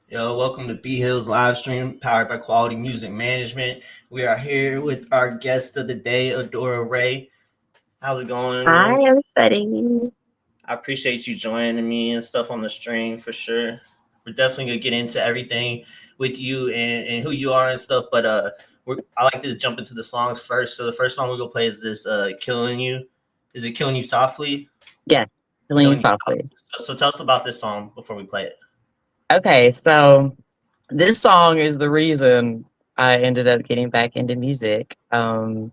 Yo, welcome to Bhillz live stream powered by Quality Music Management. We are here with our guest of the day, Odora Rae. How's it going, Hi, man? everybody. I appreciate you joining me and stuff on the stream for sure. We're definitely gonna get into everything with you and who you are and stuff. But I like to jump into the songs first. So the first song we're gonna play is this "Killing You." Is it "Killing You Softly"? Yes, feeling you "Killing You softly. Softly." So tell us about this song before we play it. Okay, so this song is the reason I ended up getting back into music. Joe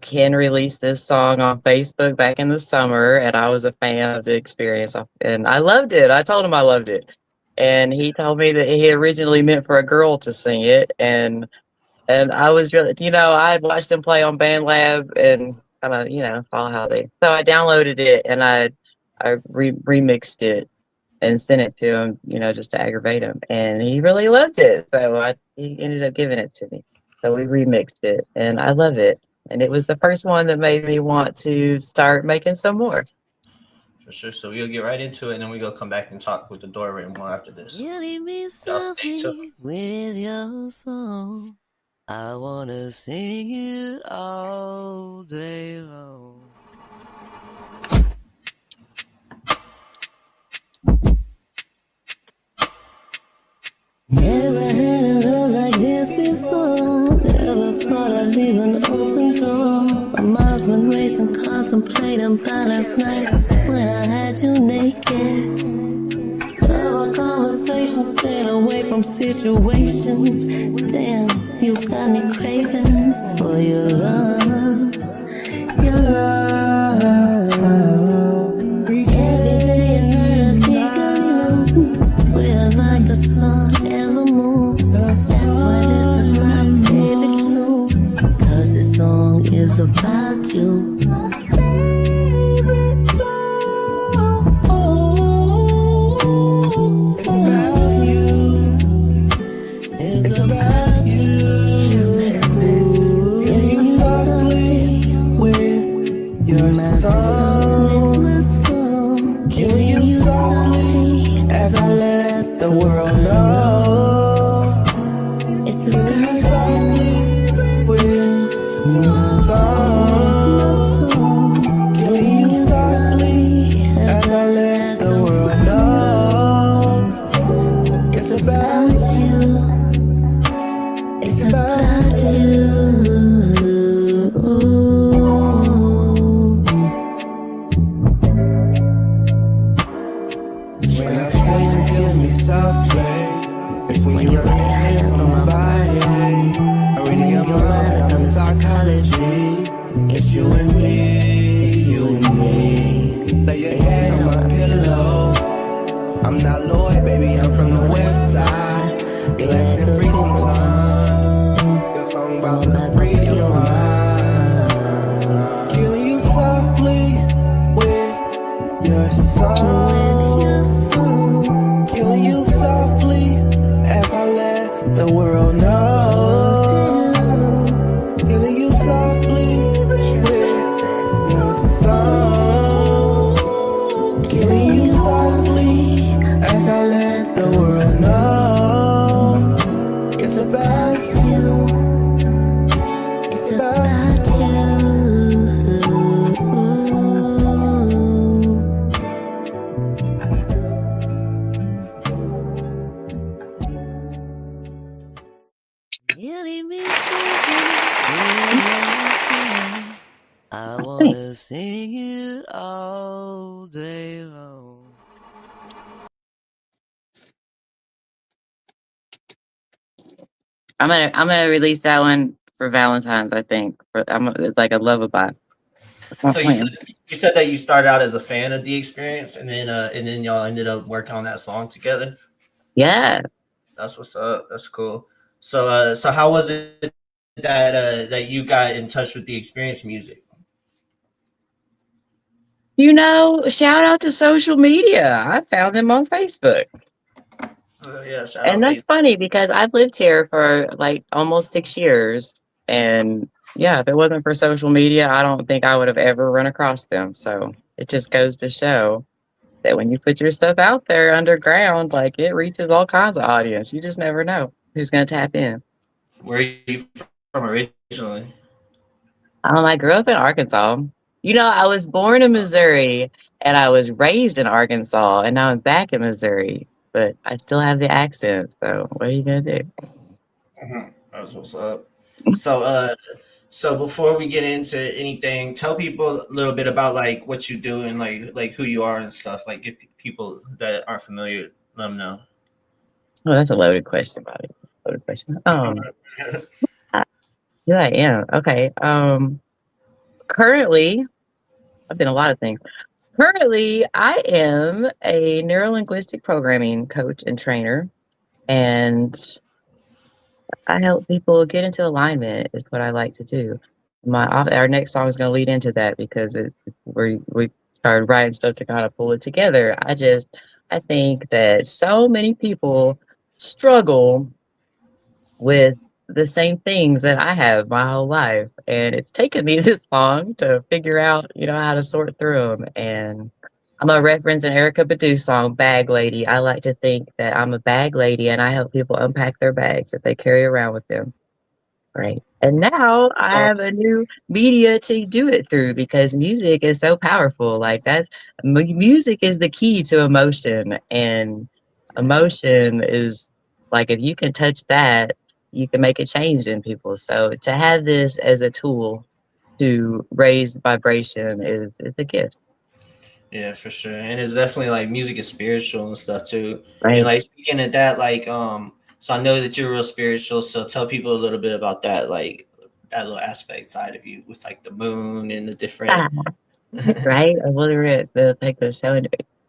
Ken released this song on Facebook back in the summer, and I was a fan of the experience, and I loved it. I told him I loved it, and he told me that he originally meant for a girl to sing it, and I was really, I had watched him play on BandLab and kind of, follow how they. So I downloaded it and I remixed it and sent it to him, just to aggravate him, and he really loved it. So he ended up giving it to me. So we remixed it, and I love it. And it was the first one that made me want to start making some more. For sure. So we'll get right into it, and then we're gonna come back and talk with the doorway more after this. Killing me Y'all stay tuned. softly with your song. I wanna sing it all day long. Never had a love like this before. Never thought I'd leave an open door. My mind's been racing, contemplating about last night when I had you naked. Our conversations, staying away from situations. Damn, you got me craving for your love, your love. Every day and night I think of you. We're like the sun and the moon. That's why this is my favorite song. 'Cause this song is about you. The world know It's about softly with your song. Killing you softly as I let the world know. It's about you. It's about you. when I say you're killing me softly. It's when you rub your hands on my body. I'm reading your mind, I'm in psychology. It's you and me, it's you and me. Lay your head on my pillow. I'm not Lloyd, baby, I'm from the west side. Relax and breathe some time. Your song about to free your mind. Killing you softly with your song. Killing you softly as I let the world know. Killing you softly with your song. Killing you softly as I let the world know. It's about you. It's about you. Killing me softly with your song. I wanna sing it all day long. I'm gonna release that one for Valentine's. I think it's like a lullaby. So you said that you started out as a fan of the experience, and then y'all ended up working on that song together. Yeah. That's what's up. That's cool. So how was it that you got in touch with the experience music? Shout out to social media. I found them on Facebook. Yeah, shout And out that's Facebook. funny because I've lived here for like almost 6 years. And yeah, if it wasn't for social media, I don't think I would have ever run across them. So it just goes to show that when you put your stuff out there underground, like it reaches all kinds of audience. You just never know who's gonna tap in. Where are you from originally? I grew up in Arkansas. I was born in Missouri and I was raised in Arkansas, and now I'm back in Missouri, but I still have the accent. So what are you gonna do? That's what's up. So so before we get into anything, tell people a little bit about like what you do and like who you are and stuff. Like get people that aren't familiar, let them know. Oh, that's a loaded question, Bobby. Loaded question. Who I am. Okay. Currently, I've been a lot of things. Currently, I am a neurolinguistic programming coach and trainer, and I help people get into alignment. Is what I like to do. Our next song is going to lead into that because we started writing stuff to kind of pull it together. I think that so many people struggle with the same things that I have my whole life, and it's taken me this long to figure out, how to sort through them. And I'm a reference an Erica Badu song, "Bag Lady." I like to think that I'm a bag lady, and I help people unpack their bags that they carry around with them. Right. And now I So have a new media to do it through because music is so powerful. Like that, music is the key to emotion, and emotion is like if you can touch that, you can make a change in people. So to have this as a tool to raise vibration is a gift, yeah, for sure. And it's definitely like music is spiritual and stuff too. And right? like speaking of that, like so I know that you're real spiritual, so tell people a little bit about that, like that little aspect side of you with like the moon and the different Ah, right? I will read the show.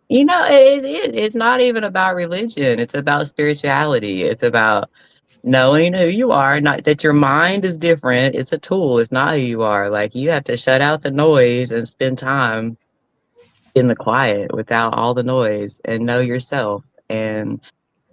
It's not even about religion. It's about spirituality. It's about knowing who you are, not that your mind is different. It's a tool. It's not who you are. Like you have to shut out the noise and spend time in the quiet without all the noise and know yourself. And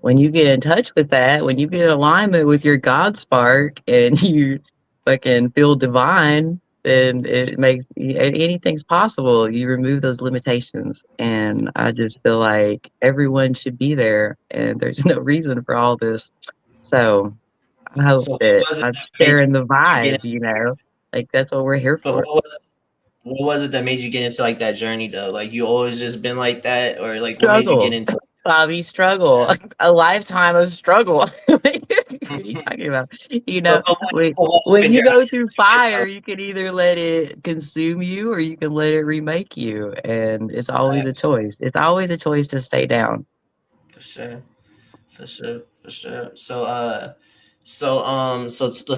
when you get in touch with that, when you get in alignment with your God spark and you fucking feel divine, then it makes anything's possible. You remove those limitations. And I just feel like everyone should be there and there's no reason for all this. So I hope so what that was it I'm that made sharing the you get vibe, into like that's what we're here but for. what was it that made you get into like that journey though? Like you always just been like that, or like what made you get Struggle. into Bobby, struggle. that? A lifetime of struggle. What are you talking about? What When opened you your go eyes through to it though? fire, you can either let it consume you or you can let it remake you. And it's always a Facts. choice. It's always a choice to stay down. For sure. For sure. So let's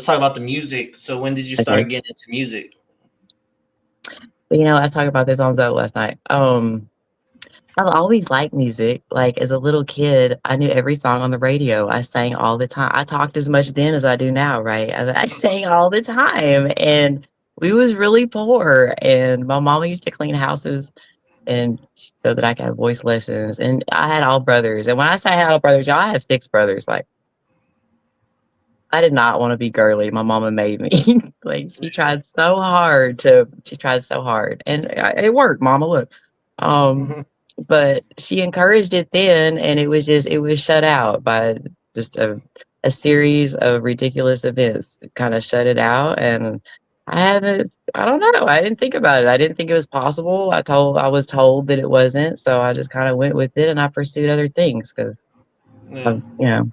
talk about the music. So when did you Okay. start getting into music? I was talking about this on Zoe last night. I've always liked music. Like as a little kid, I knew every song on the radio. I sang all the time. I talked as much then as I do now, right? I sang all the time, and we was really poor. And my mama used to clean houses, and so that I could have voice lessons. And I had all brothers. And when I say I had all brothers, y'all, I have 6 brothers. Like I did not want to be girly. My mama made me. Like she tried so hard, and it worked. Mama, look. Um, Mhm. but she encouraged it then, and it was shut out by just a series of ridiculous events. Kind of shut it out, and I don't know. I didn't think about it. I didn't think it was possible. I was told that it wasn't, so I just kind of went with it, and I pursued other things because, Yeah. you know.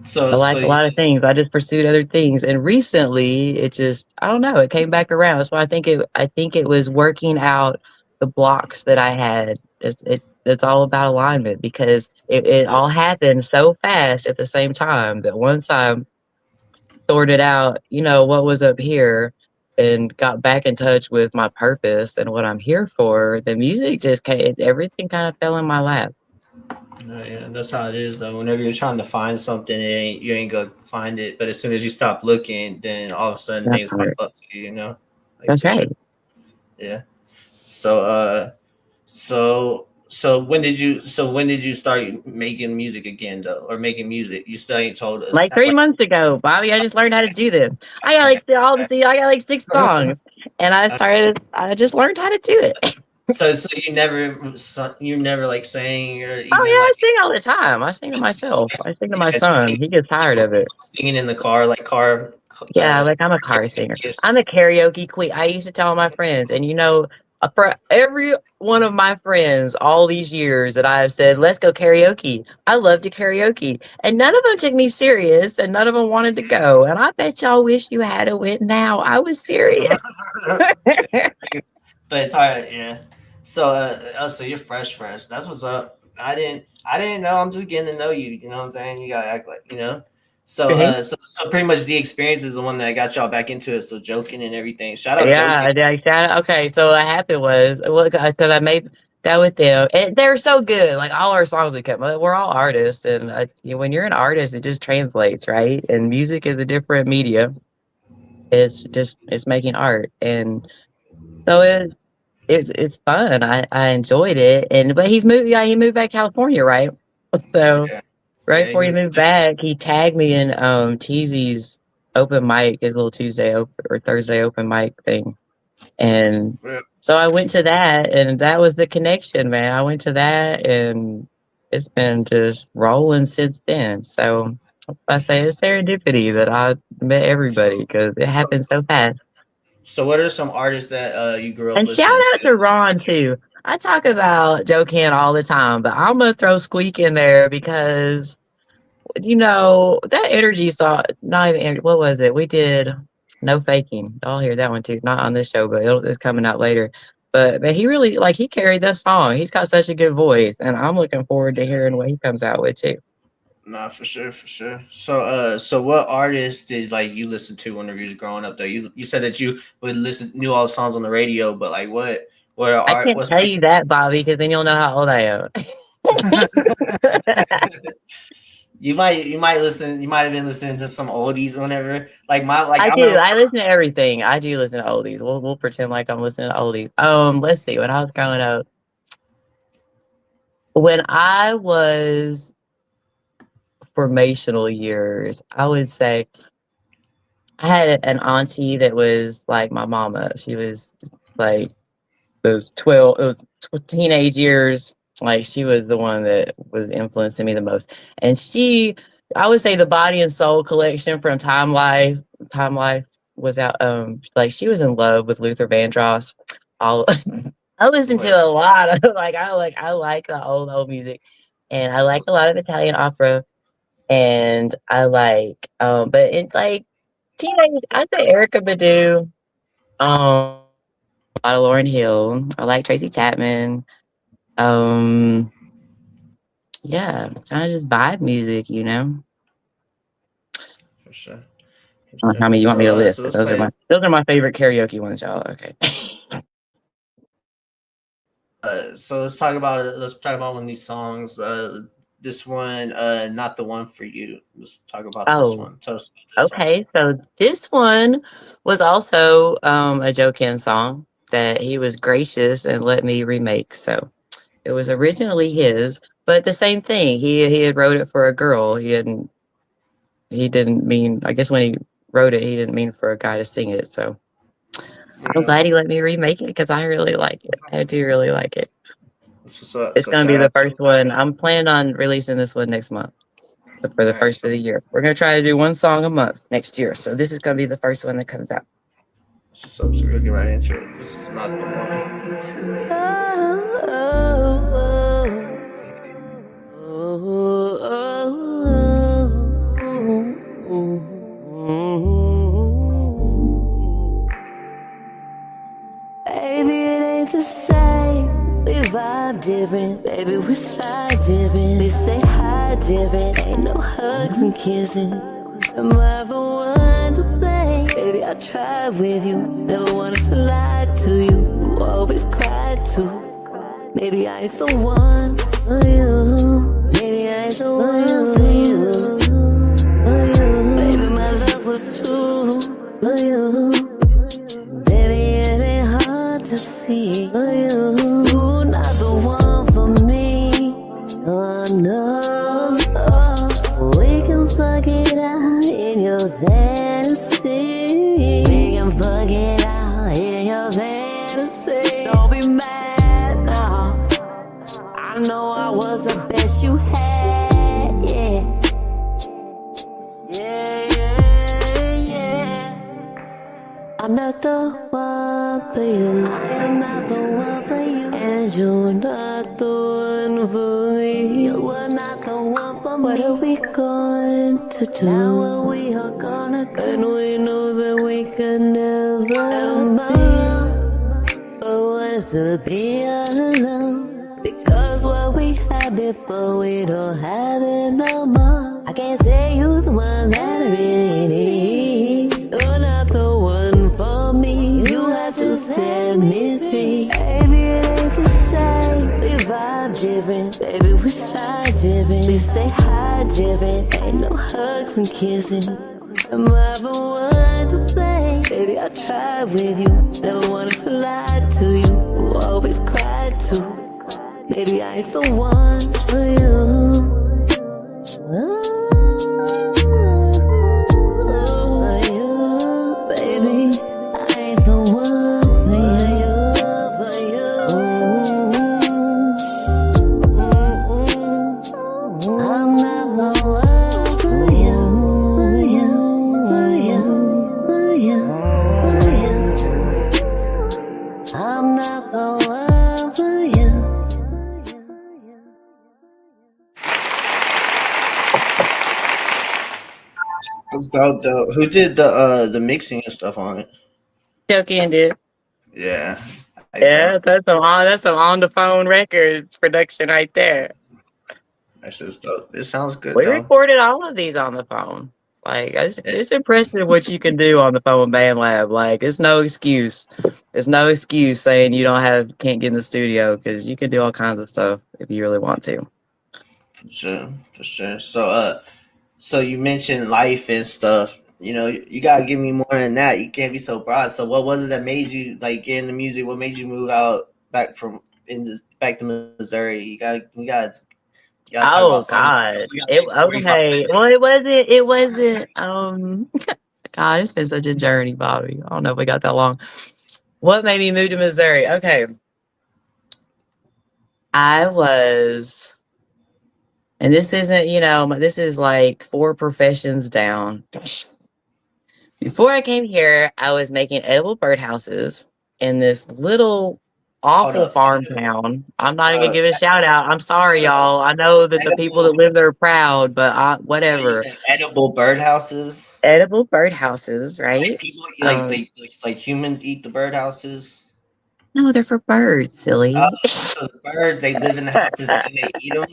So I so like a you, lot of things. I just pursued other things, and recently, I don't know, it came back around. That's why I think it was working out the blocks that I had. It's all about alignment because it yeah, all happened so fast at the same time that once I sorted out, what was up here and got back in touch with my purpose and what I'm here for, the music just came, everything kind of fell in my lap. yeah, that's how it is though. Whenever you're trying to find something, you ain't gonna find it. But as soon as you stop looking, then all of a sudden That things pop part. up to you. Like That's for sure. right. Yeah. So when did you start making music again though, or making music? You still ain't told us. Like 3 months ago, Bobby, I just learned how to do this. I got like 6 songs, and I just learned how to do it. So you never like sang or Oh even yeah, I like sing all the time. I sing to myself. I sing to my yeah, son. He gets tired of it. singing in the car, like car. Yeah, like I'm a car singer. karaoke. I'm a karaoke queen. I used to tell my friends, and for every one of my friends, all these years that I have said, let's go karaoke. I love to karaoke. And none of them took me serious and none of them wanted to go. And I bet y'all wish you had a went now. I was serious. But it's hard, yeah. So, so you're fresh. That's what's up. I didn't know. I'm just getting to know you. You know what I'm saying? You gotta act like, you know. So, Mhm. so pretty much the experience is the one that got y'all back into it. So joking and everything. Shout out Yeah, joking. okay. So what happened was, because I made that with them, and they're so good. Like all our songs we kept. We're all artists, and when you're an artist, it just translates, right? And music is a different media. It's making art, and so it's fun. I enjoyed it, but he's moved. Yeah, he moved back to California, right? So Yeah, right yeah. before he moved back, he tagged me in Teasy's open mic, his little Tuesday or Thursday open mic thing. And Yeah. so I went to that, and that was the connection, man. I went to that, and it's been just rolling since then. So I say it's serendipity that I met everybody because it So, happened so fast. so what are some artists that you grew up And shout listening out to Ron too. I talk about Joe Can all the time, but I'm gonna throw Squeak in there because that energy saw not even what was it? We did No Faking. I'll hear that one too. Not on this show, but it's coming out later. But he really he carried that song. He's got such a good voice, and I'm looking forward to hearing what he comes out with too. Nah, for sure, for sure. So, so what artists did like you listen to whenever you was growing up? Though you said that you would knew all the songs on the radio, but like what I art? can't What's tell like? you that, Bobby, because then you'll know how old I am. You might listen. You might have been listening to some oldies whenever. Like my like I I do. remember. I listen to everything. I do listen to oldies. We'll pretend like I'm listening to oldies. Let's see. When I was growing up, when I was formational years, I would say I had an auntie that was like my mama. She was like those 12, it was teenage years. Like she was the one that was influencing me the most. And I would say the Body and Soul collection from Time Life was out. Like she was in love with Luther Vandross. All I listen Wait, to a lot of I like the old music, and I like a lot of Italian opera, and I like but it's like teenage. I'd say Erica Badu, a lot of Lauryn Hill. I like Tracy Chapman. Um, yeah, kind of just vibe music, for sure. For How sure. many you want me to list? So let's Those play. are my favorite karaoke ones, y'all. Okay. So let's talk about one of these songs. This one, not the one for you. Let's talk about this Oh, one. Tell us about this song. okay. So this one was also a Joe Ken song that he was gracious and let me remake. So it was originally his, but the same thing. He had wrote it for a girl. He didn't mean, I guess when he wrote it, he didn't mean for a guy to sing it. So I'm glad he let me remake it because I really like it. I do really like it. That's what's up. It's So going to shout be the out to first one. I'm planning on releasing this one next month. So for the first of the year, we're going to try to do one song a month next year. So this is going to be the first one that comes out. What's up? So we'll get right into it. This is not the one. Baby, it ain't the same. We vibe different, baby, we slide different. We say hi different, ain't no hugs and kissing. Am I the one to blame? Baby, I tried with you, never wanted to lie to you. You always cried too. Maybe I ain't the one for you. Maybe I ain't the one for you. Baby, my love was true for you. Baby, it ain't hard to see for you. You're not the one for me. Oh no. We can fuck it out in your fantasy. We can fuck it out in your fantasy. Don't be mad. I'm not the one for you. I am not the one for you. And you're not the one for me. You are not the one for me. What are we going to do? Now what we are gonna do? And we know that we can never be. But what is to be alone? Because what we had before, we don't have it no more. I can't say you the one that I really need. You're not the one for me. You have to set me free. Baby, it ain't the same. We vibe different. Baby, we slide different. We say hi different. Ain't no hugs and kissing. Am I the one to blame? Baby, I tried with you. Never wanted to lie to you. You always cried too. Baby, I ain't the one for you. Baby, I ain't the one for you. I'm not the one for you. I'm not the one for you. That's dope, though. Who did the mixing and stuff on it? Joking did. Yeah. Yeah, that's some on the phone records production right there. That's just dope. It sounds good, We though. recorded all of these on the phone. Like it's impressive what you can do on the phone with BandLab. Like it's no excuse. It's no excuse saying you can't get in the studio because you can do all kinds of stuff if you really want to. For sure. So you mentioned life and stuff. You know, you gotta give me more than that. You can't be so broad. So what was it that made you like get into music? What made you move out back to Missouri? You got Oh God! Okay. Well, it wasn't. God, it's been such a journey, Bobby. I don't know if we got that long. What made me move to Missouri? Okay, I was, and this isn't. This is like 4 professions down. Before I came here, I was making edible birdhouses in this little awful farm town. I'm not even gonna give it a shout out. I'm sorry, y'all. I know that the people that live there are proud, but whatever. Edible birdhouses. Edible birdhouses, right? Like people like humans eat the birdhouses. No, they're for birds, silly. So the birds, they live in the houses and they eat them.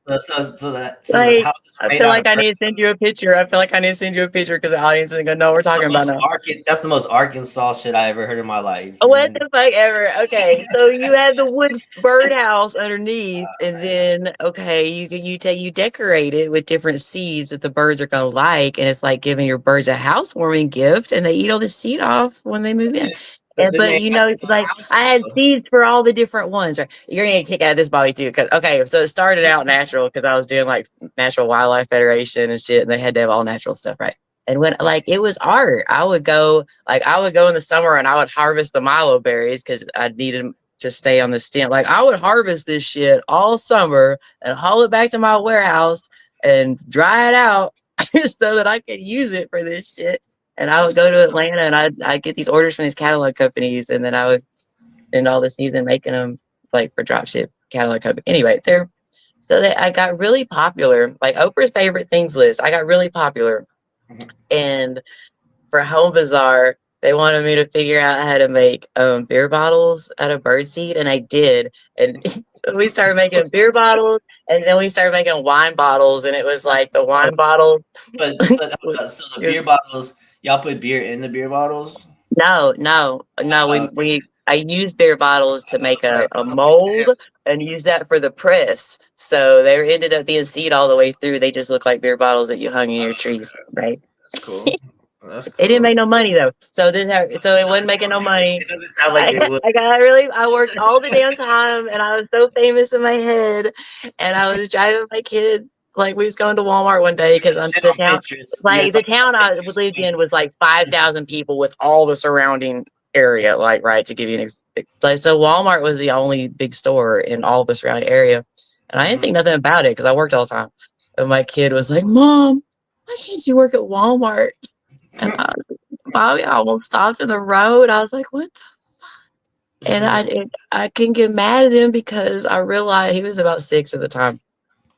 The house I feel like I need to send you a picture. I feel like I need to send you a picture because the audience is gonna know what we're talking about now. That's the most Arkansas shit I ever heard in my life. What the fuck ever? Okay, so you had the wood birdhouse underneath, and then you decorate it with different seeds that the birds are gonna like, and it's like giving your birds a housewarming gift, and they eat all the seed off when they move in. But I had seeds for all the different ones. Right? You're gonna kick out of this, Bobby, too. So it started out natural because I was doing like Natural Wildlife Federation and shit, and they had to have all natural stuff, right? And when it was art, I would go in the summer and I would harvest the Milo berries because I needed to stay on the stem. Like I would harvest this shit all summer and haul it back to my warehouse and dry it out so that I could use it for this shit. And I would go to Atlanta and I'd get these orders from these catalog companies, and then I would spend all the season making them like for dropship catalog company. Anyway, I got really popular, like Oprah's favorite things list. I got really popular. And for Home Bazaar, they wanted me to figure out how to make beer bottles out of birdseed, and I did. And so we started making beer bottles, and then we started making wine bottles, and it was like the wine bottle. But so the beer bottles, y'all put beer in the beer bottles? No. I used beer bottles to make a mold and use that for the press. So they ended up being seed all the way through. They just look like beer bottles that you hung in your trees, right? That's cool. It didn't make no money though. So it wasn't making no money. It doesn't sound like it would. I worked all the damn time, and I was so famous in my head, and I was driving my kid. Like we was going to Walmart one day because the town I lived in was like 5,000 people with all the surrounding area, like right to give you so Walmart was the only big store in all the surrounding area, and I didn't think nothing about it because I worked all the time. And my kid was like, "Mom, why can't you work at Walmart?" And I was Bobby almost stopped in the road. I was like, what the? And I couldn't get mad at him because I realized he was about 6 at the time.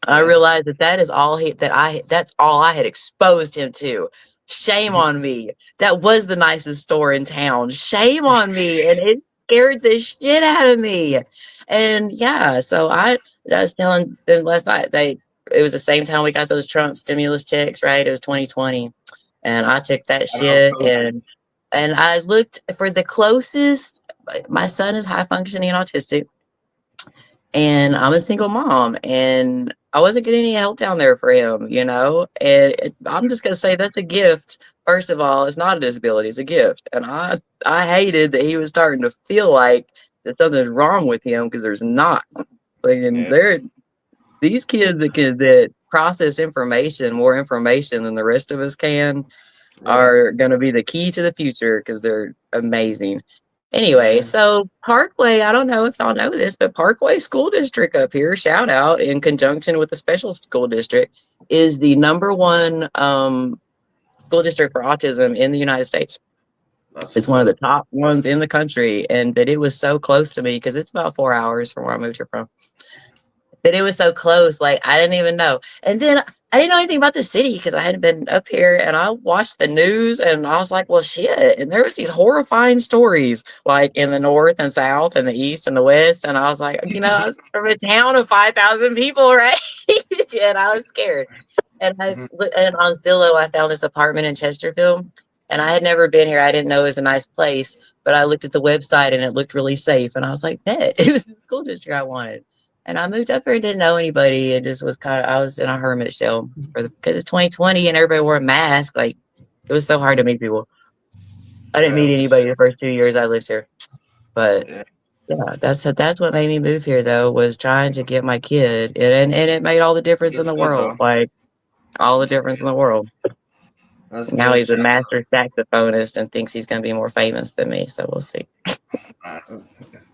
I realized that is all that's all I had exposed him to. Shame on me. That was the nicest store in town. Shame on me. And it scared the shit out of me. And yeah, so I was telling them last night, it was the same time we got those Trump stimulus checks, right? It was 2020. And I took that shit and I looked for the closest. My son is high functioning and autistic. And I'm a single mom, and I wasn't getting any help down there for him, you know? And I'm just going to say that's a gift. First of all, it's not a disability, it's a gift. And I hated that he was starting to feel like that something's wrong with him because there's not. Like, and these kids that process information, more information than the rest of us can, are going to be the key to the future because they're amazing. Anyway, so Parkway, I don't know if y'all know this, but Parkway School District up here, shout out, in conjunction with the special school district, is the #1 school district for autism in the United States. It's one of the top ones in the country, and that it was so close to me because it's about 4 hours from where I moved here from. That it was so close, like I didn't even know. And then I didn't know anything about the city because I hadn't been up here, and I watched the news and I was like, well, shit. And there was these horrifying stories like in the north and south and the east and the west. And I was like, you know, I was from a town of 5,000 people, right? And I was scared. And and on Zillow, I found this apartment in Chesterfield, and I had never been here. I didn't know it was a nice place, but I looked at the website and it looked really safe. And I was like, bet it was the school district I wanted. And I moved up here and didn't know anybody. It just was I was in a hermit shell because it's 2020 and everybody wore a mask. Like, it was so hard to meet people. I didn't meet anybody the first 2 years I lived here. But yeah, that's what made me move here, though, was trying to get my kid. And it made all the difference in the world. Like, all the difference in the world. Now he's a master saxophonist and thinks he's going to be more famous than me. So we'll see.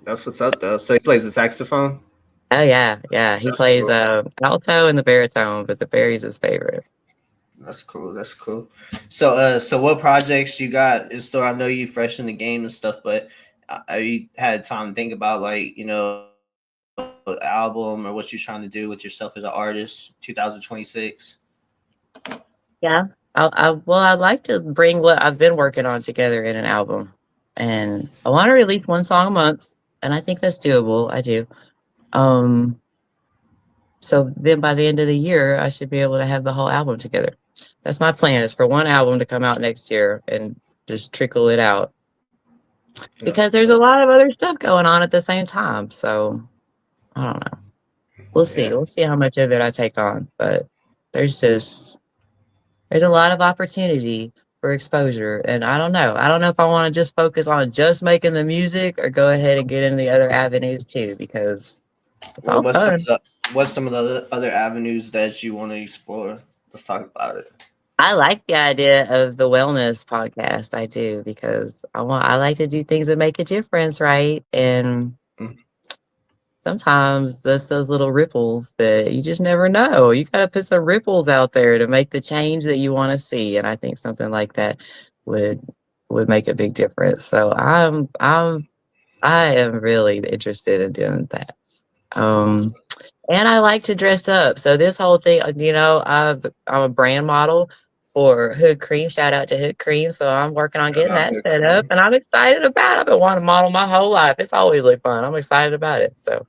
That's what's up, though. So he plays the saxophone? Oh, yeah. Yeah. He plays alto and the baritone, but the Barry's his favorite. That's cool. That's cool. So what projects you got? So I know you fresh in the game and stuff, but have you had time to think about, like, you know, album or what you're trying to do with yourself as an artist, 2026? Yeah. I'd like to bring what I've been working on together in an album. And I want to release 1 song a month, and I think that's doable. I do. So then by the end of the year, I should be able to have the whole album together. That's my plan, is for 1 album to come out next year and just trickle it out. Because there's a lot of other stuff going on at the same time. So I don't know. We'll see. We'll see how much of it I take on. But there's a lot of opportunity for exposure. And I don't know. I don't know if I want to just focus on just making the music or go ahead and get into the other avenues too, because what's some of the other avenues that you want to explore? Let's talk about it. I like the idea of the wellness podcast. I do, because I like to do things that make a difference, right? And sometimes those little ripples that you just never know. You got to put some ripples out there to make the change that you want to see. And I think something like that would make a big difference. So I am really interested in doing that. And I like to dress up. So this whole thing, you know, I'm a brand model for Hood Cream. Shout out to Hood Cream. So I'm working on getting that set up, and I'm excited about it. I've been wanting to model my whole life. It's always like fun. I'm excited about it. So,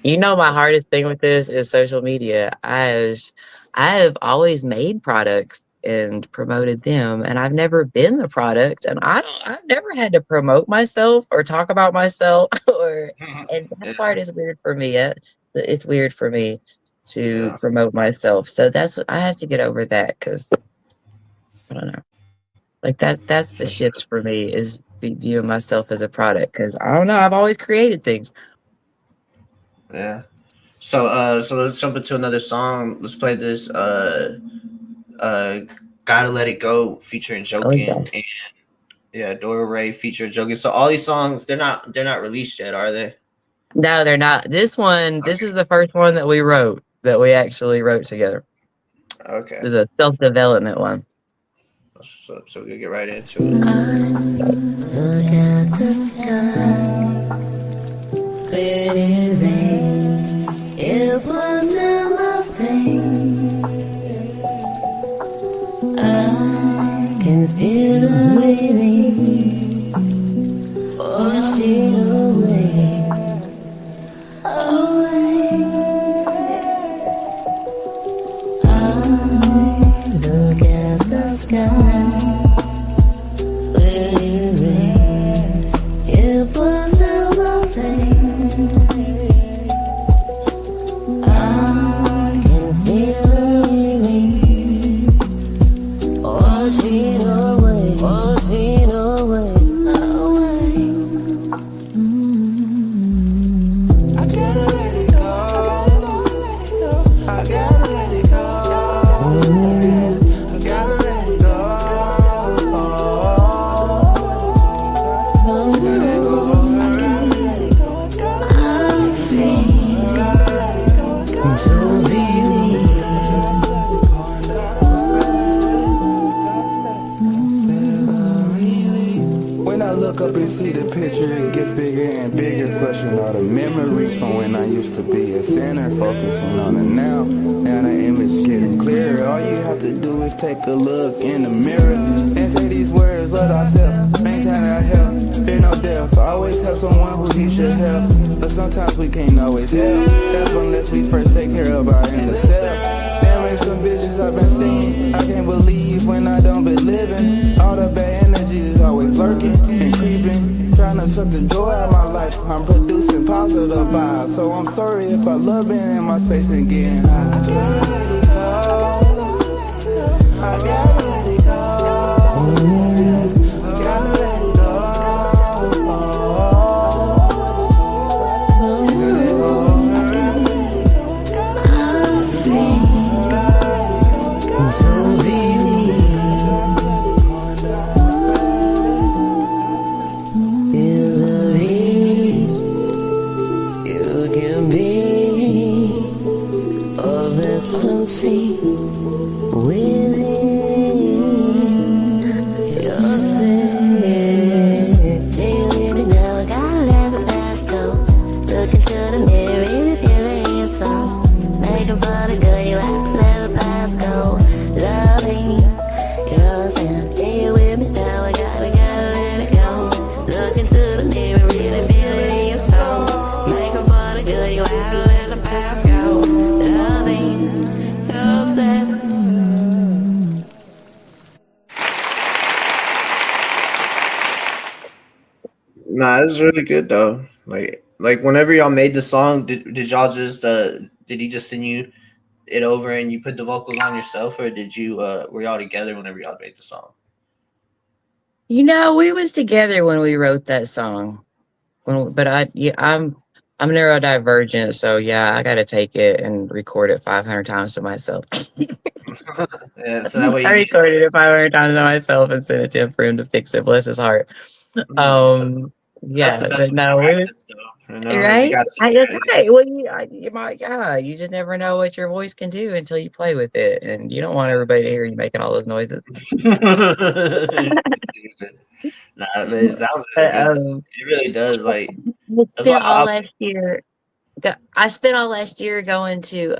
you know, my hardest thing with this is social media. I have always made products and promoted them, and I've never been the product, and I've never had to promote myself or talk about myself and that part is weird for me. It's weird for me to promote myself. So that's what I have to get over, that, because I don't know. Like that's the shift for me, is viewing myself as a product, because I don't know, I've always created things. Yeah. So let's jump into another song. Let's play this Gotta Let It Go featuring Joking, and Odora Rae featuring Joking. So all these songs, they're not released yet, are they? No, they're not. This one, this is the first one that we actually wrote together. Okay. It's a self-development one. So we'll get right into it. Look at the sky when it rains. It was in my face. I can feel the release, washing away, away. I look at the sky when it rains. It was in my face. I can feel the release, washing away, washing away, away. I gotta let it go. I gotta let it go. I gotta let it go. I'm free to be me. When I look up and see the picture, it gets bigger and bigger, flushing all the memories from when I used to be a sinner, focusing on the now. Now the image getting clearer. All you have to do is take a look in the mirror and say these words: love ourselves, maintain our health, fear no death. Always help someone who needs your help, but sometimes we can't always help unless we first take care of our inner self. There ain't some visions I've been seeing, I can't believe when I don't be living. All the bad energy is always lurking and creeping, trying to suck the joy out of my life. I'm producing positive vibes, so I'm sorry if I love being in my space and getting high. I gotta let it go. I gotta let it go. I gotta let it go. I'm free to be me. Feel the reach, you can be all that's unseen within yourself. Take a minute now, I gotta let the past go. Look into the mirror, really feeling your soul. Making fun of good, you have to let the past go. Loving yourself. Take it with me now, I gotta let it go. Look into the mirror, really feeling your soul. Making fun of good, you have to let the past go. Loving yourself. Nah, it's really good though. Like whenever y'all made the song, did y'all just did he just send you it over and you put the vocals on yourself, or did you were y'all together whenever y'all made the song? You know, we was together when we wrote that song. But I'm neurodivergent, so yeah, I gotta take it and record it 500 times to myself. Yeah, so that way I you get recorded it 500 times to myself and sent it to him for him to fix it. Bless his heart. that's Yeah, the best but way to no, practice though. You know, is you right? got to That's right. Well, you might, yeah, you just never know what your voice can do until you play with it, and you don't want everybody to hear you making all those noises. Nah, but it sounds really But, good though. It really does. Like I that's why spent all last year. I spent all last year going to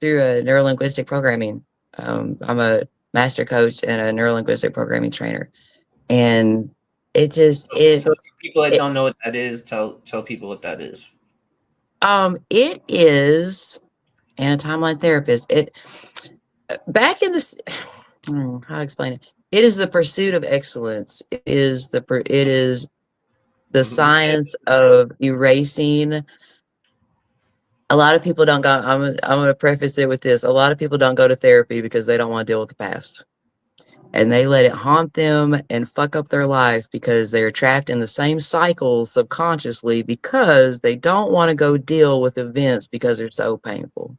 through a neurolinguistic programming. I'm a master coach and a neurolinguistic programming trainer, and it just so for people that don't know what that is, tell people what that is. it is, and a timeline therapist. It back in this, how to explain it? It is the pursuit of excellence. It is the science of erasing. A lot of people don't go. I'm going to preface it with this. A lot of people don't go to therapy because they don't want to deal with the past, and they let it haunt them and fuck up their life because they're trapped in the same cycle subconsciously because they don't want to go deal with events because they're so painful.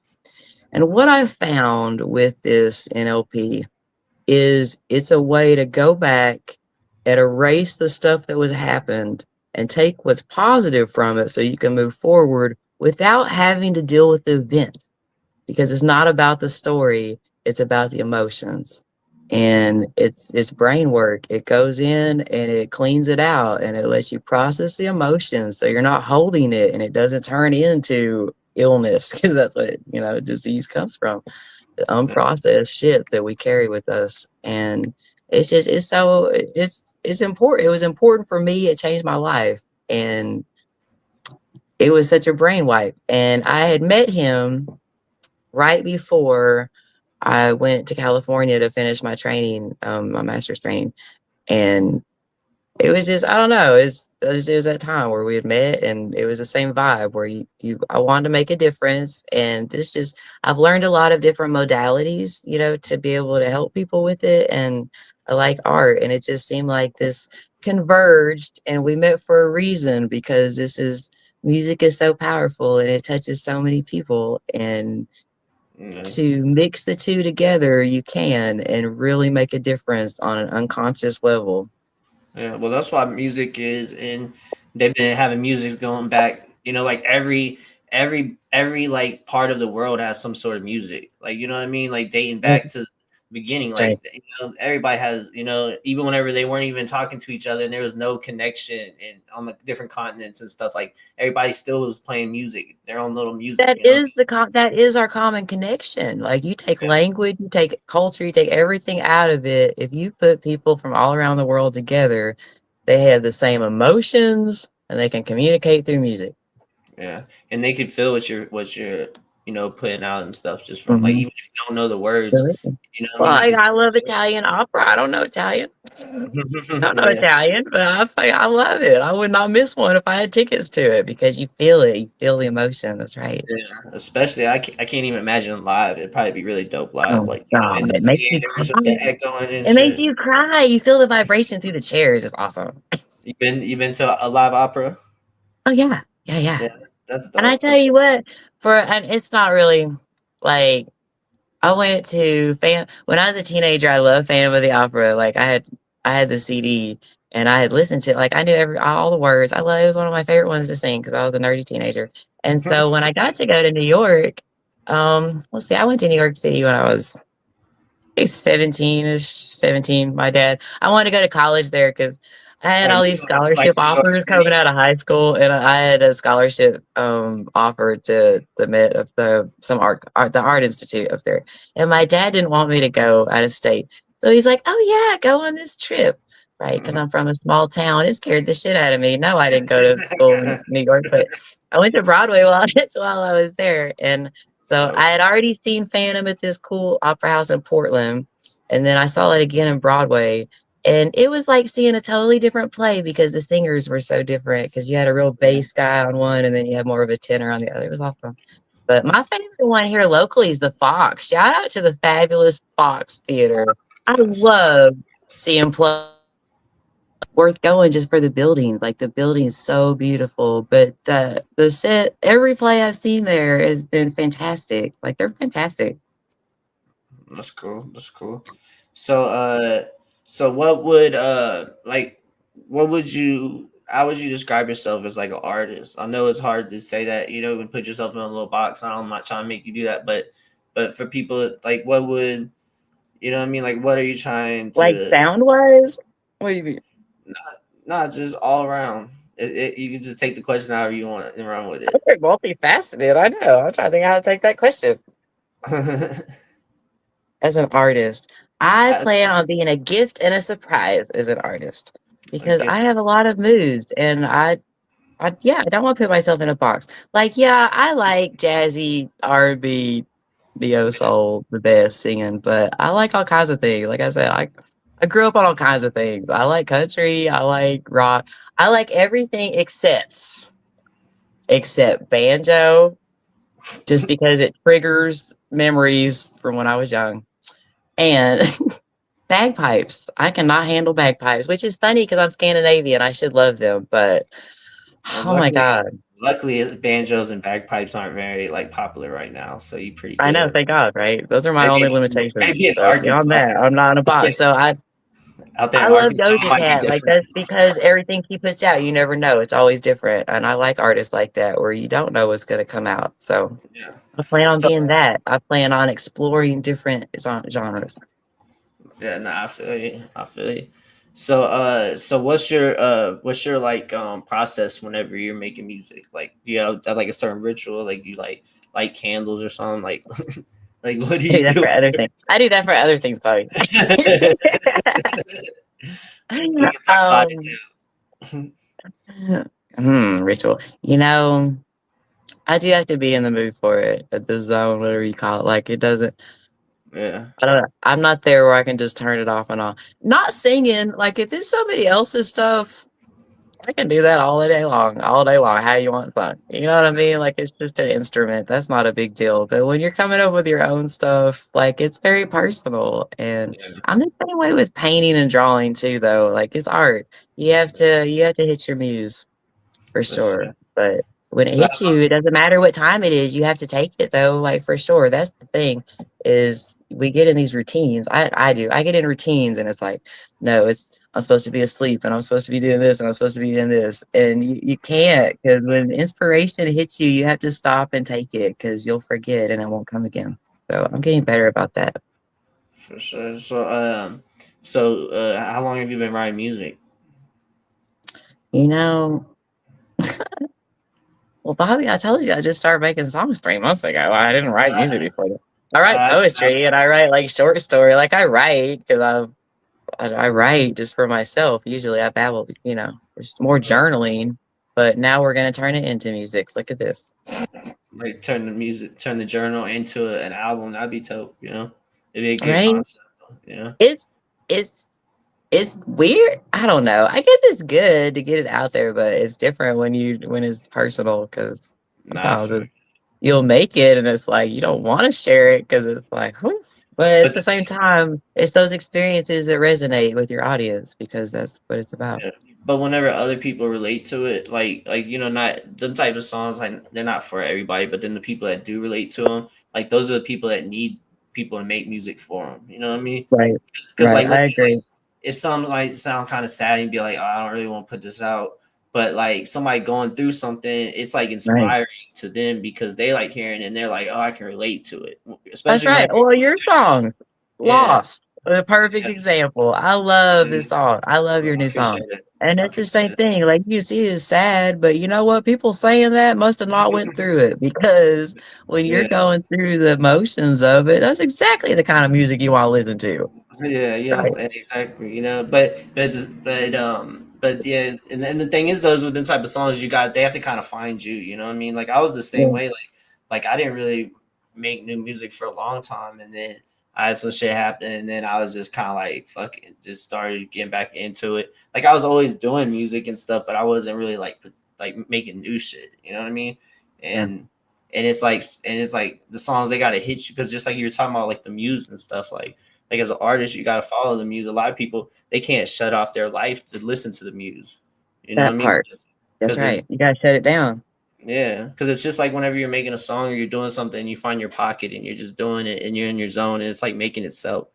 And what I found with this NLP is it's a way to go back and erase the stuff that was happened and take what's positive from it so you can move forward without having to deal with the event, because it's not about the story, it's about the emotions. and it's brain work. It goes in and it cleans it out and it lets you process the emotions so you're not holding it and it doesn't turn into illness because that's what disease comes from, the unprocessed shit that we carry with us. And it's important. It was important for me. It changed my life, and it was such a brain wipe. And I had met him right before I went to California to finish my training, my master's training. And it was just, I don't know, it was that time where we had met, and it was the same vibe where I wanted to make a difference. And I've learned a lot of different modalities, to be able to help people with it. And I like art, and it just seemed like this converged, and we met for a reason, because music is so powerful and it touches so many people. And to mix the two together, you can, and really make a difference on an unconscious level. Yeah, well, that's why music is, and they've been having music going back. Like every like part of the world has some sort of music. Like, you know what I mean? Like dating back to the beginning. Like, everybody has. Even whenever they weren't even talking to each other, and there was no connection, and on the different continents and stuff, like everybody still was playing music, their own little music. That is our common connection. Like, you take language, you take culture, you take everything out of it. If you put people from all around the world together, they have the same emotions and they can communicate through music. Yeah, and they could feel what you're putting out and stuff, just from like, even if you don't know the words. I love Italian opera. I don't know Italian. I don't know Italian, but I love it. I would not miss one if I had tickets to it, because you feel it. You feel the emotion. That's right. Yeah, especially I can't even imagine live. It'd probably be really dope live. Oh, like, God, it makes you cry. It makes you cry. You feel the vibration through the chairs. It's awesome. You've been to a live opera? Oh yeah. Yeah, that's dope. And I tell you what, and it's not really like, I went to when I was a teenager. I loved Phantom of the Opera. Like, I had the CD and I had listened to it. Like, I knew all the words. It was one of my favorite ones to sing because I was a nerdy teenager. And so when I got to go to New York, let's see, I went to New York City when I was 17. I wanted to go to college there because I had all these scholarship offers coming out of high school, and I had a scholarship offer to the Met of the Art Institute up there. And my dad didn't want me to go out of state, so he's like, "Oh yeah, go on this trip." Right, because I'm from a small town. It scared the shit out of me. No, I didn't go to school in New York, but I went to Broadway while I was there. And so I had already seen Phantom at this cool opera house in Portland, and then I saw it again in Broadway. And it was like seeing a totally different play because the singers were so different, because you had a real bass guy on one and then you had more of a tenor on the other. It was awesome. But my favorite one here locally is the Fox. Shout out to the fabulous Fox Theater. I love seeing play. Worth going just for the building. Like, the building is so beautiful. But the set, every play I've seen there has been fantastic. Like, they're fantastic. That's cool. So what would how would you describe yourself as like an artist? I know it's hard to say that, and put yourself in a little box. I'm not trying to make you do that, but for people, like, what would, what I mean? Like, what are you trying to, like, sound wise? What do you mean? Not just all around. You can just take the question however you want and run with it. I'm very multifaceted. I know. I'm trying to think how to take that question. As an artist, I plan on being a gift and a surprise as an artist, because I have a lot of moods, and I don't want to put myself in a box. Like, I like jazzy, R&B, neo soul, the best singing, but I like all kinds of things. Like I said, I grew up on all kinds of things. I like country, I like rock, I like everything except banjo, just because it triggers memories from when I was young. And bagpipes. I cannot handle bagpipes, which is funny because I'm Scandinavian. I should love them, but my God. Luckily, banjos and bagpipes aren't very popular right now, so you pretty good. I know, thank God, right? Those are my only limitations. So beyond that, I'm not in a box. So I love Doja Cat. Like, that's because everything he puts out, you never know. It's always different. And I like artists like that where you don't know what's going to come out. So I plan on being that. I plan on exploring different genres. Yeah, nah, I feel you. I feel you. So so what's your like process whenever you're making music? Like do you have like a certain ritual? Like you like candles or something? Like like what do I do you that do? for other things. I do that for other things, buddy. We can talk about it um, too. ritual. You know, I do have to be in the mood for it, at the zone, whatever you call it. Like it doesn't. Yeah. I don't know. I'm not there where I can just turn it off and on. Not singing. Like if it's somebody else's stuff, I can do that all day long, all day long. How you want fun. You know what I mean? Like it's just an instrument. That's not a big deal. But when you're coming up with your own stuff, like it's very personal. And Yeah. I'm the same way with painting and drawing too, though. Like it's art. You have to hit your muse for For sure. sure. But when it So hits you, it doesn't matter what time it is. You have to take it though. Like for sure. That's the thing is we get in these routines. I do. I get in routines and it's like, no, it's I'm supposed to be asleep and I'm supposed to be doing this and I'm supposed to be doing this. And you can't because when inspiration hits you, you have to stop and take it because you'll forget and it won't come again. So I'm getting better about that. for sure. So how long have you been writing music? You know, well, Bobby, I told you I just started making songs 3 months ago. I didn't write music before that. I write Uh, poetry and I write like short story. Like I write because I write just for myself. Usually I babble, it's more journaling. But now we're gonna turn it into music. Look at this, like turn the journal into an album. That'd be dope. You know, it'd be a good right? concept. Yeah. It's it's it's weird. I don't know. I guess it's good to get it out there, but it's different when it's personal because Nah. sometimes you'll make it and it's like you don't want to share it because it's like, whew. But at But the same time, it's those experiences that resonate with your audience because that's what it's about. yeah. But whenever other people relate to it, like not them type of songs, like they're not for everybody. But then the people that do relate to them, like those are the people that need people to make music for them. You know what I mean? Right, Because right. like I let's say like agree. if some like sound kind of sad and be like, oh, I don't really want to put this out. But like somebody going through something, it's like Right. inspiring to them because they like hearing it and they're like, oh, I can relate to it. That's Especially right. whenever Well, you're going your through shit. song, Yeah. Lost, a perfect Yeah. example. I love this song. I love I your new appreciate song. it. And I it's the appreciate same it. thing. Like you see it's sad, but you know what? People saying that must have not went through it because when you're Yeah. going through the motions of it, that's exactly the kind of music you want to listen to. Yeah, Right. exactly. But yeah, and the thing is, those with them type of songs, they have to kind of find you. You know what I mean? Like I was the same Yeah. way. Like I didn't really make new music for a long time, and then I had some shit happen, and then I was just kind of like fucking just started getting back into it. Like I was always doing music and stuff, but I wasn't really like making new shit. You know what I mean? Yeah. And it's like the songs they gotta hit you because just like you were talking about like the muse and stuff like as an artist, you got to follow the muse. A lot of people they can't shut off their life to listen to the muse. You know what I That mean? part. That's Because right. it's You gotta shut it down. yeah, because it's just like whenever you're making a song or you're doing something, you find your pocket and you're just doing it and you're in your zone and it's like making itself.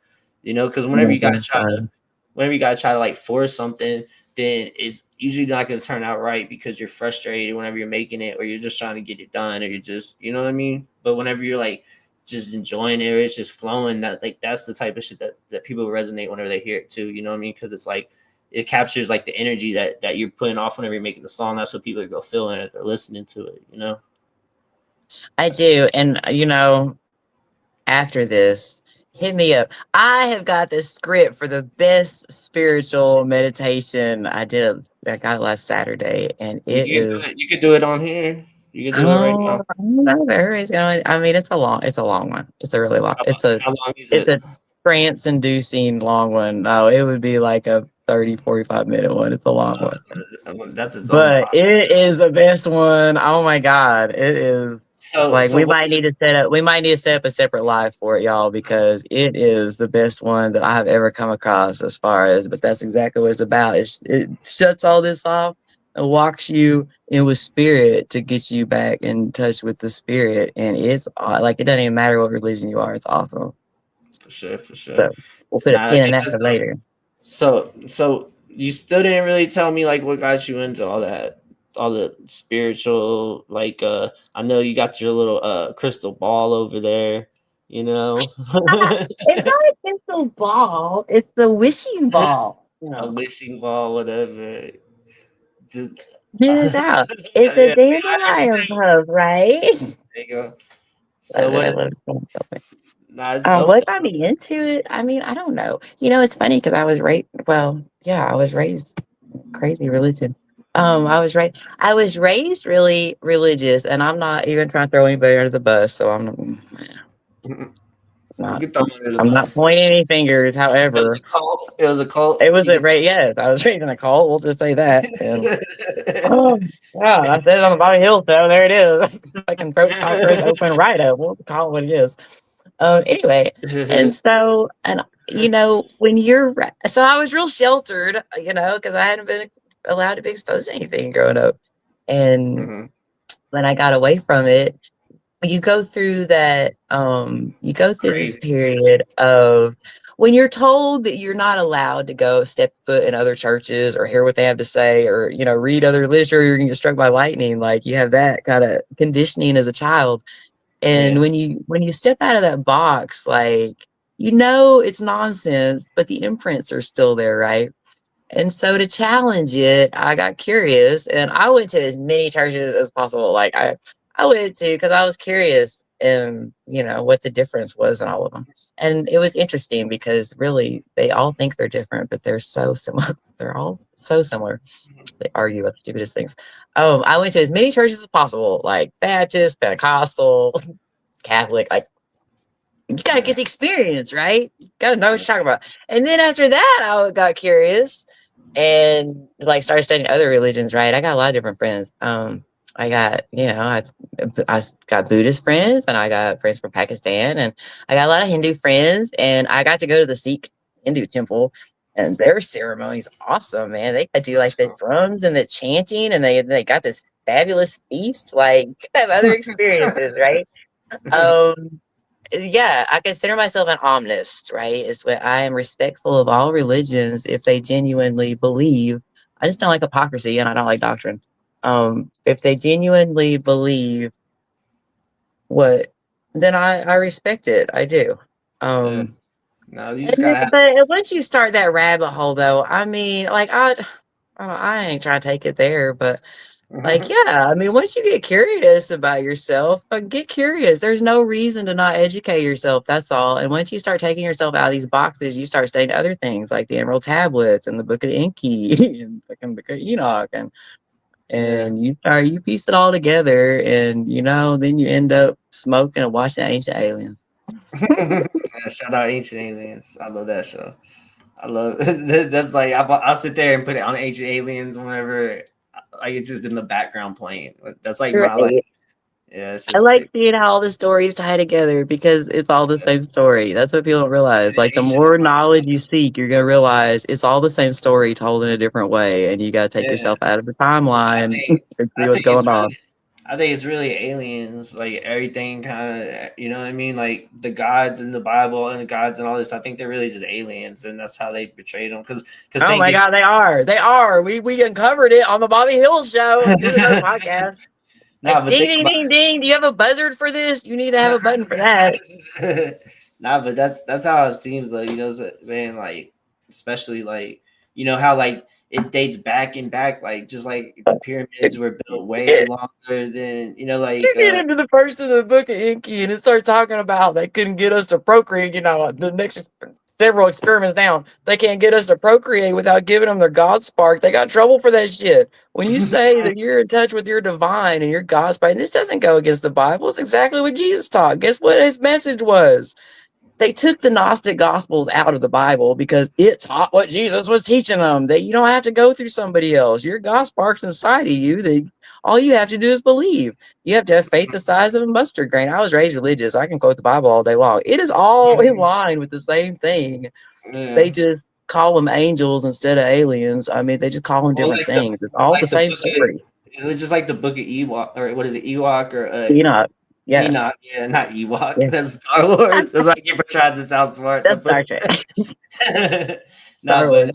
You know, because Yeah, that's fine. whenever you gotta try to like force something, then it's usually not gonna turn out right because you're frustrated whenever you're making it or you're just trying to get it done or you're just you know what I mean. But whenever you're like just enjoying it or it's just flowing, that's the type of shit that people resonate whenever they hear it too. You know what I mean? Because it's like it captures like the energy that you're putting off whenever you're making the song. That's what people are go feeling as they're listening to it. You know? I do. And after this, hit me up. I have got this script for the best spiritual meditation. I got it last Saturday, and You it can do is. it. You can do it on here. You can do it right Oh, now. I don't know if everybody's going. I mean, it's a long one. It's a really long. How long is It's it? a trance-inducing long one. No, it would be like a 30-45 minute one. It's a long one, That's its own but it process. is the best one. Oh my god, it is. So Like so we what might is need to set up a separate live for it, y'all, because it is the best one that I've ever come across as far as, but that's exactly what it's about. It shuts all this off and walks you in with spirit to get you back in touch with the spirit. And it's like it doesn't even matter what religion you are, it's awesome. for sure, for sure. So we'll put a Nah, pin in it that just for later. so you still didn't really tell me like what got you into all that, all the spiritual. Like I know you got your little crystal ball over there. You know, It's not a crystal ball. It's the wishing ball. a wishing ball, whatever. Just Get it out. It's a yeah, see, dandelion everything. puff, right? There you go. Love So it. I what? love it. Nah, it's dope. What got me into it? I mean, I don't know. It's funny because I was raised. Well, yeah, I was raised crazy religion. I was raised really religious, and I'm not even trying to throw anybody under the bus. So You not. can throw 'em under the I'm not bus. pointing any fingers. It was However, a cult. It was a cult. it was You a can right. Yes, I was raised in a cult. We'll just say that. And say oh, God, I said it on the Bobby Hill show. There it is. Fucking throat chakras open right up. We'll call it what it is. Anyway, and so, and when so I was real sheltered, because I hadn't been allowed to be exposed to anything growing up. And Mhm. when I got away from it, you go through that, you go through this Crazy. period of when you're told that you're not allowed to go step foot in other churches or hear what they have to say or, read other literature, you're going to get struck by lightning. Like you have that kind of conditioning as a child. And Yeah. when you step out of that box, like, it's nonsense, but the imprints are still there, right? And so to challenge it, I got curious and I went to as many churches as possible. Like I went to because I was curious and what the difference was in all of them. And it was interesting because really they all think they're different, but they're so similar. They're all so similar. They argue about the stupidest things. I went to as many churches as possible, like Baptist, Pentecostal, Catholic. Like you got to get the experience, right? Got to know what you're talking about. And then after that, I got curious and like started studying other religions. Right? I got a lot of different friends. I got I got Buddhist friends, and I got friends from Pakistan, and I got a lot of Hindu friends, and I got to go to the Sikh Hindu temple. And their ceremony's awesome, man. They do like the drums and the chanting, and they got this fabulous feast. Like, have other experiences, right? Yeah, I consider myself an omnist, right? It's what I am respectful of all religions if they genuinely believe. I just don't like hypocrisy and I don't like doctrine. If they genuinely believe what, then I respect it. I do. Yeah. No, you just gotta have. But once you start that rabbit hole, though, I mean, like I ain't trying to take it there, but like, yeah, I mean, once you get curious about yourself, get curious. There's no reason to not educate yourself. That's all. And once you start taking yourself out of these boxes, you start studying other things like the Emerald Tablets and the Book of Enki and fucking Book of Enoch, and you piece it all together, and then you end up smoking and watching Ancient Aliens. Yeah, shout out Ancient Aliens. I love that show. I love that's like I'll sit there and put it on Ancient Aliens whenever like it's just in the background playing. That's like my like. Yeah, it's I just like great. seeing how all the stories tie together because it's all the same story. That's what people don't realize. Like the Ancient more knowledge you seek, you're gonna realize it's all the same story told in a different way, and you gotta take Yeah. yourself out of the I timeline think and see I what's think it's going on. really I think it's really aliens, like everything kind of, you know what I mean? Like the gods in the Bible and the gods and all this. I think they're really just aliens, and that's how they portrayed them. Because Oh my God, they are. They are. We uncovered it on the Bobby Hill show. This is our podcast. Nah, Like but ding think ding about ding ding. Do you have a buzzard for this? You need to have a button for that. Nah, but that's how it seems like, saying like, especially like, how like it dates back and back, like just like the pyramids were built way longer than, like You get into the first of the Book of Enki and it starts talking about they couldn't get us to procreate. The next several experiments down, they can't get us to procreate without giving them their God spark. They got in trouble for that shit. When you say that you're in touch with your divine and your God spark, and this doesn't go against the Bible. It's exactly what Jesus taught. Guess what his message was? They took the Gnostic Gospels out of the Bible because it taught what Jesus was teaching them. That you don't have to go through somebody else. Your God sparks inside of you. All you have to do is believe. You have to have faith the size of a mustard grain. I was raised religious. I can quote the Bible all day long. It is all in line with the same thing. yeah. They just call them angels instead of aliens. I mean, they just call them different things. It's all the same story. It's just like the book of Ewok, or what is it, Ewok or Enoch. Yeah. Enoch, yeah, not Ewok. Yeah. That's Star Wars. That's like if I tried to sound smart. That's Star Trek. No, Star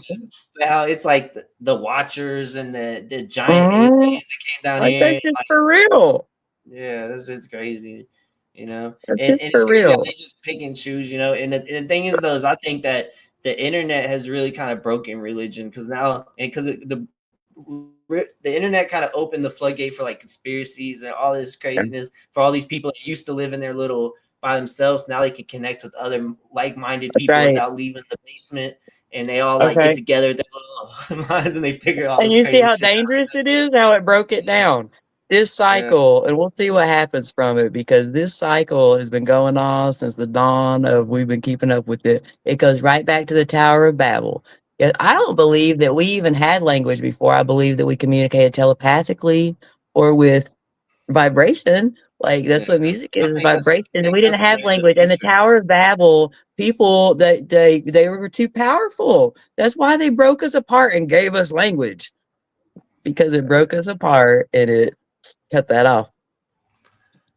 but how it's like the Watchers and the giant aliens that came down Like here. that's just for real. Yeah, this is crazy. you know. That's And just it's for crazy how real. they just pick and choose, you know. And the thing is, though, is I think that the internet has really kind of broken religion because now, and because the internet kind of opened the floodgate for like conspiracies and all this craziness for all these people that used to live in their little by themselves. Now they can connect with other like-minded That's people right. without leaving the basement, and they all That's like get right. together with their little minds and they figure all And this you see crazy how shit dangerous it is, how it broke it out. down. This Yeah, cycle, and we'll see what happens from it because this cycle has been going on since the dawn of we've been keeping up with it. It goes right back to the Tower of Babel. Yeah, I don't believe that we even had language before. I believe that we communicated telepathically or with vibration. Like yeah. that's what music I is, think that's vibration. I think We didn't that's the have way of the language. And the future. Tower of Babel, people that they were too powerful. That's why they broke us apart and gave us language because it broke us apart and it cut that off.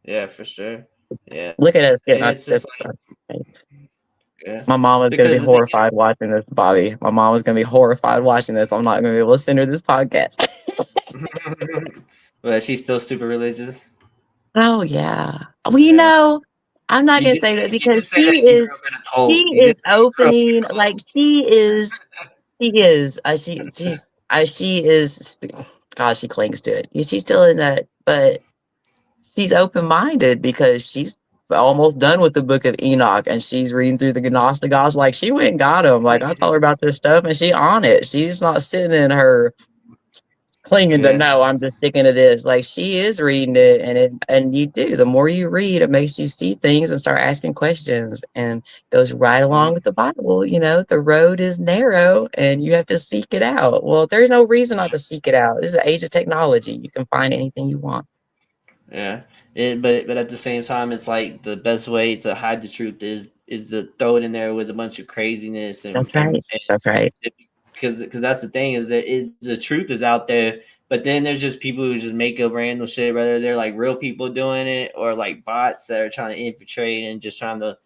Yeah, for sure. Yeah, Look at us getting and our it's just tips. like yeah, My mom is going to because be the thing is, horrified watching this, Bobby. My mom is going to be horrified watching this. I'm not going to be able to send her this podcast. but she's still super religious. Oh yeah. Well, Yeah, I'm not gonna say that you because did say that you grew up in a she cult. You is did say you grew up in opening a like cult. she is God, she clings to it. Yeah, she's still in that, but she's open minded because she's almost done with the book of Enoch and she's reading through the Gnostic Gospels. Like she went and got them. Like I told her about this stuff and she on it. She's not sitting in her clinging to Yeah, no, I'm just sticking to this. Like she is reading it, and you do. The more you read, it makes you see things and start asking questions, and goes right along with the Bible. You know, the road is narrow, and you have to seek it out. Well, there's no reason not to seek it out. This is the age of technology. You can find anything you want. yeah. But at the same time, it's like the best way to hide the truth is to throw it in there with a bunch of craziness That's right. That's right. because that's the thing is that the truth is out there, but then there's just people who just make up random shit, whether they're like real people doing it or like bots that are trying to infiltrate and just trying to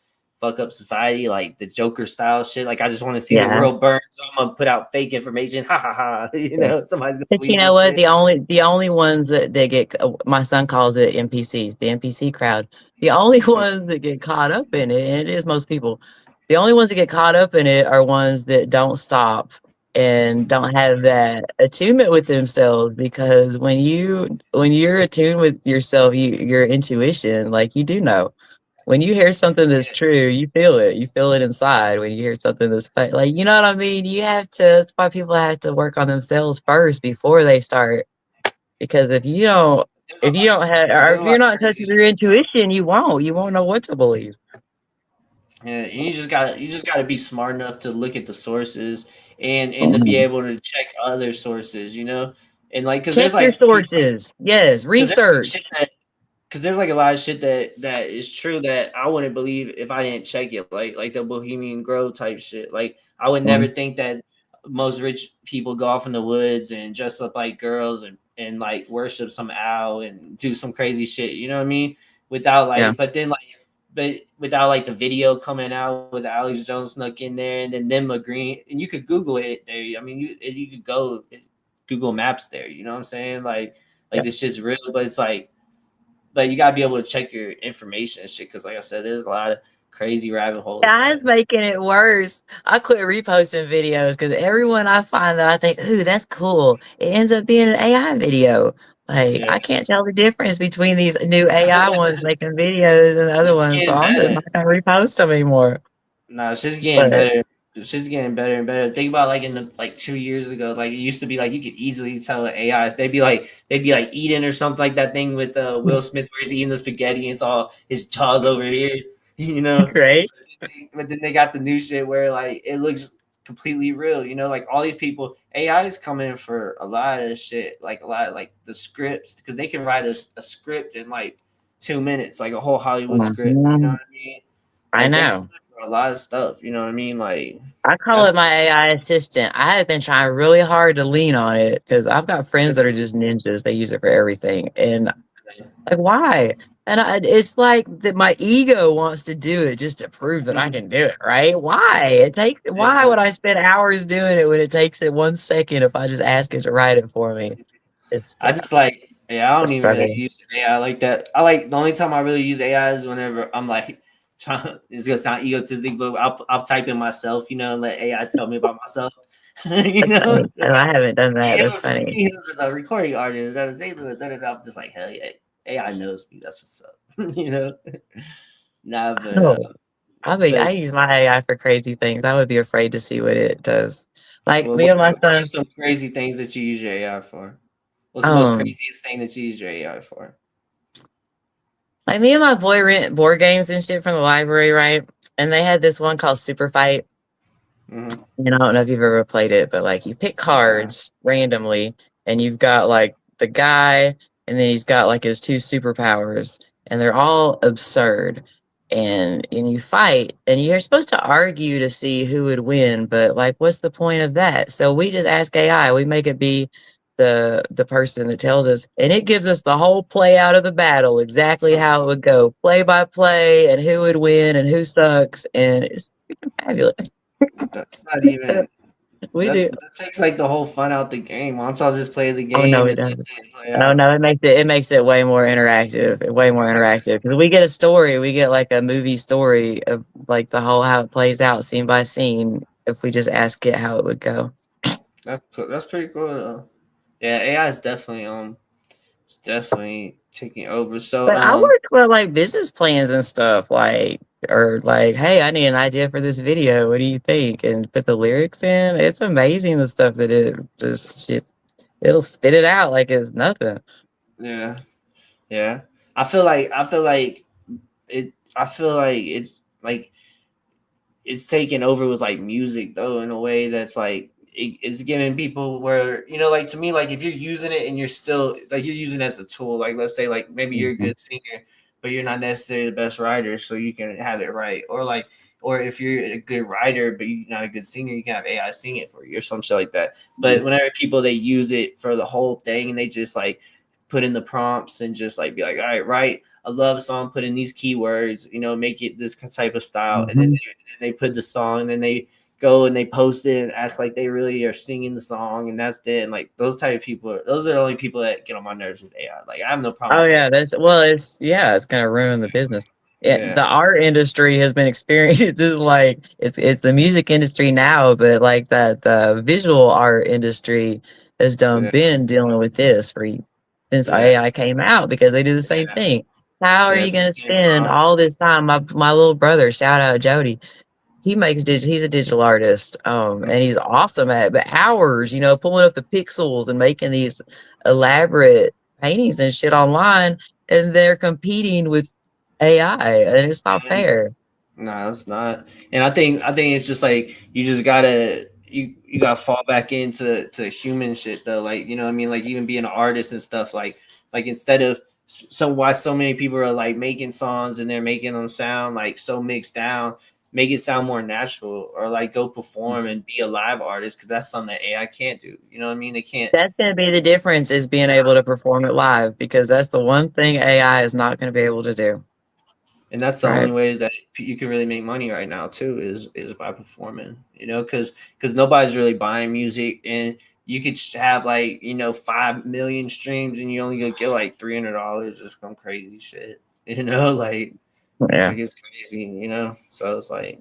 fuck up society, like the Joker style shit. Like I just want to see the Yeah. world burn, so I'm gonna put out fake information. Ha ha ha! You Yeah. know, somebody's gonna But you believe know this what? shit. The only ones that they get, my son calls it NPCs, the NPC crowd. The only ones that get caught up in it, and it is most people, the only ones that get caught up in it are ones that don't stop and don't have that attunement with themselves. Because when you're attuned with yourself, your intuition, like you do know. When you hear something that's true, you feel it. You feel it inside when you hear something that's like, you know what I mean? You have to, that's why people have to work on themselves first before they start. Because if you don't have, or There's if a you're lot of not in touch crazy with your shit now. intuition, you won't know what to believe. Yeah, you just gotta be smart enough to look at the sources and to be Mhm. able to check other sources, you know, and like because Check there's your like people sources. Yes. because there's like Research. shit that because there's like a lot of shit that is true that I wouldn't believe if I didn't check it, like the Bohemian Grove type shit. Like I would never Mhm. think that most rich people go off in the woods and dress up like girls and like worship some owl and do some crazy shit. You know what I mean? Without Yeah. like, but without like the video coming out with Alex Jones snuck in there and then them agreeing, and you could Google it there. I mean, you could go Google Maps there. You know what I'm saying? Like Yeah. this shit's real, but it's like but you gotta be able to check your information and shit. Because like I said, there's a lot of crazy rabbit holes, Guys man. making it worse. I quit reposting videos because everyone I find that I think, ooh, that's cool, it ends up being an AI video. Like Yeah, I can't tell the difference between these new AI ones making videos and the other it's ones, so getting I'm just better. not gonna repost them anymore. No, it's just getting But better. It's just getting better and better. Think about like in the like 2 years ago, like it used to be like you could easily tell the AI. They'd be like eating or something like that thing with Will Smith where he's eating the spaghetti and it's all his jaws over here, you know. great. But then they got the new shit where like it looks completely real, you know, like all these people, AI is coming in for a lot of shit, like a lot of like the scripts, because they can write a script in like 2 minutes, like a whole Hollywood script, you know Mhm. what I mean? I Like they're know. coming for a lot of stuff, you know what I mean? Like I call it that's my AI assistant. I have been trying really hard to lean on it because I've got friends that are just ninjas. They use it for everything, and like, why? And it's like that my ego wants to do it just to prove that I can do it, right? Why yeah. would I spend hours doing it when it takes it 1 second if I just ask it to write it for me? It's I just like Yeah, I don't That's even really funny. use AI like that. I like the only time I really use AI is whenever I'm like trying. It's gonna sound egotistic, but I'll type in myself, and let AI tell me about myself. you That's know, funny. Oh, I haven't done that. That's funny. he was a recording artist. I was saying that, I'm just like, hell yeah, AI knows me. That's what's up. Nah, Oh, I but use my AI for crazy things. I would be afraid to see what it does. Like well, me and my what are son, some crazy things that you use your AI for? What's the most um, craziest thing that you use your AI for? like me and my boy rent board games and shit from the library, right? And they had this one called Super Fight. Mm-hmm. And I don't know if you've ever played it, but like you pick Nah. cards randomly, and you've got like the guy, and then he's got like his two superpowers, and they're all absurd. And you fight, and you're supposed to argue to see who would win, but like, what's the point of that? So we just ask AI. We make it be the person that tells us, and it gives us the whole play out of the battle, exactly how it would go, play by play, and who would win and who sucks, and it's freaking fabulous. That's not even. We do. That takes like the whole fun out the game. Once I'll just play the Oh no, game it and let doesn't. things play Oh out. no, it makes it way more interactive. Way more interactive because we get a story. We get like a movie story of like the whole how it plays out scene by scene. If we just ask it how it would go. That's pretty cool though. Yeah, AI is definitely it's definitely taking over. So But I work with like business plans and stuff, like or like, hey, I need an idea for this video. What do you think? And put the lyrics in. It's amazing the stuff that it just shit. It'll spit it out like it's nothing. yeah, yeah. I feel like it. I feel like it's taking over with like music though in a way that's like it's giving people where like to me like if you're using it and you're still like you're using it as a tool, like let's say like maybe you're a Mhm. good singer but you're not necessarily the best writer, so you can have it right, or if you're a good writer but you're not a good singer, you can have AI sing it for you or some shit like that. But whenever people they use it for the whole thing and they just like put in the prompts and just like be like, all right, write a love song, put in these keywords, make it this type of style, and then Mhm. they put the song, and then they go and they post it and act like they really are singing the song, and that's it. And like those type of people, those are the only people that get on my nerves with AI. Like I have no problem Oh with yeah, AI. it's gonna ruin the business. Yeah, Yeah, the art industry has been experienced like it's the music industry now, but like that the visual art industry has yeah, been dealing with this since yeah, AI came out because they do the same yeah, thing. How are yeah. you The gonna same spend prompts. all this time? My little brother, shout out Jody, he's a digital artist, and he's awesome at it, but hours, pulling up the pixels and making these elaborate paintings and shit online, and they're competing with AI, and it's not fair. No, it's not. And I think it's just like you just gotta you gotta fall back into human shit though. Like what I mean, like even being an artist and stuff. Like instead of why so many people are like making songs and they're making them sound like so mixed down, make it sound more natural, or like go perform and be a live artist because that's something that AI can't do. You know what I mean? They can't. That's gonna be the difference is being able to perform it live because that's the one thing AI is not gonna be able to do. And that's the Right. only way that you can really make money right now too is by performing, because nobody's really buying music, and you could have like 5 million streams and you only gonna get like $300 or some crazy shit, Yeah. like it's crazy, so it's like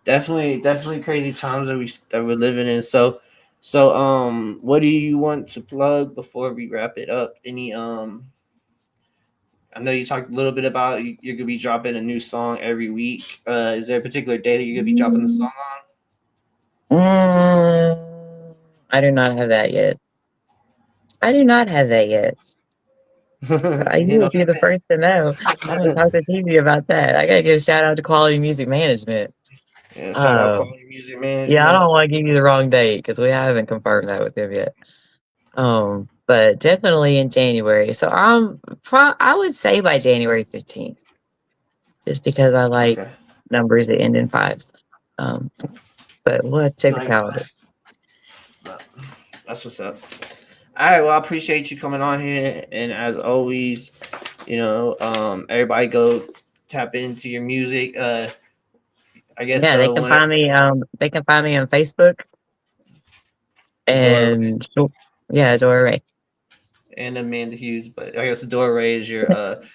definitely crazy times that we're living in. So what do you want to plug before we wrap it up? Any I know you talked a little bit about you're gonna be dropping a new song every week. Is there a particular day that you're gonna be dropping the song Mm, I do not have that yet. I do not have that yet. on? You You would know, be the first to know. I don't talk to TV about that. I gotta give a shout out to Quality Music Management. yeah. Shout out Um, Quality Music yeah, I Management. don't want to give you the wrong date because we haven't confirmed that with them yet. But definitely in January. So I would say by January 15th, just because I like Okay, numbers that end in fives. Um, but we'll have to check the like calendar. that's what's up. All right, well, I appreciate you coming on here, and as always, everybody go tap into your music. I guess Yeah, they can whenever find me. They can find me on Facebook Odora Rae. and yeah, Odora Rae. and Amanda Hughes, but I guess Odora Rae is your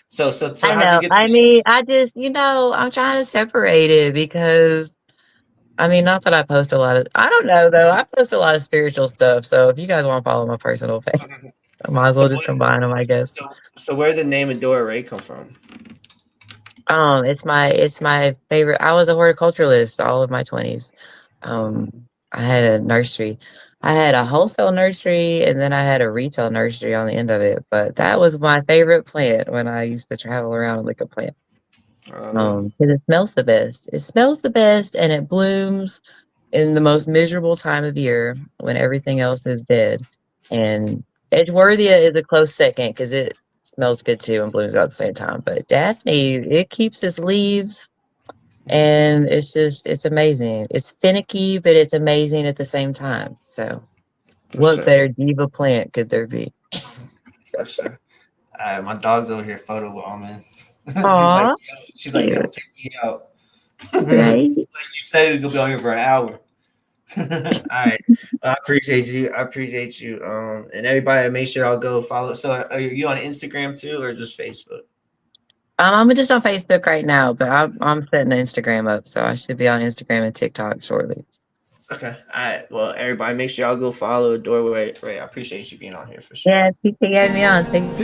so I how'd you know. get I mean, I just, I'm trying to separate it because not that I post a lot of, I don't know though. I post a lot of spiritual stuff. So if you guys want to follow my personal page, I might as so well just combine them, I guess. so where did the name Odora Rae come from? It's my favorite. I was a horticulturalist all of my 20s. I had a nursery. I had a wholesale nursery and then I had a retail nursery on the end of it. But that was my favorite plant when I used to travel around and look at plants. 'Cause it smells the best. It smells the best and it blooms in the most miserable time of year when everything else is dead. And Edgeworthia is a close second because it smells good too and blooms at the same time. But Daphne, it keeps its leaves and it's amazing. It's finicky, but it's amazing at the same time. So what better diva plant could there be? For sure. My dog's over here photo bombing. she's like, yo, take me out. Right? You said you're gonna be on here for an hour. All right. I appreciate you. And everybody, make sure I'll go follow. So are you on Instagram too, or just Facebook? I'm just on Facebook right now, but I'm setting the Instagram up, so I should be on Instagram and TikTok shortly. Okay. All right. Well, everybody, make sure y'all go follow Odora Rae. I appreciate you being on here for sure. Yeah, people had me on. Thank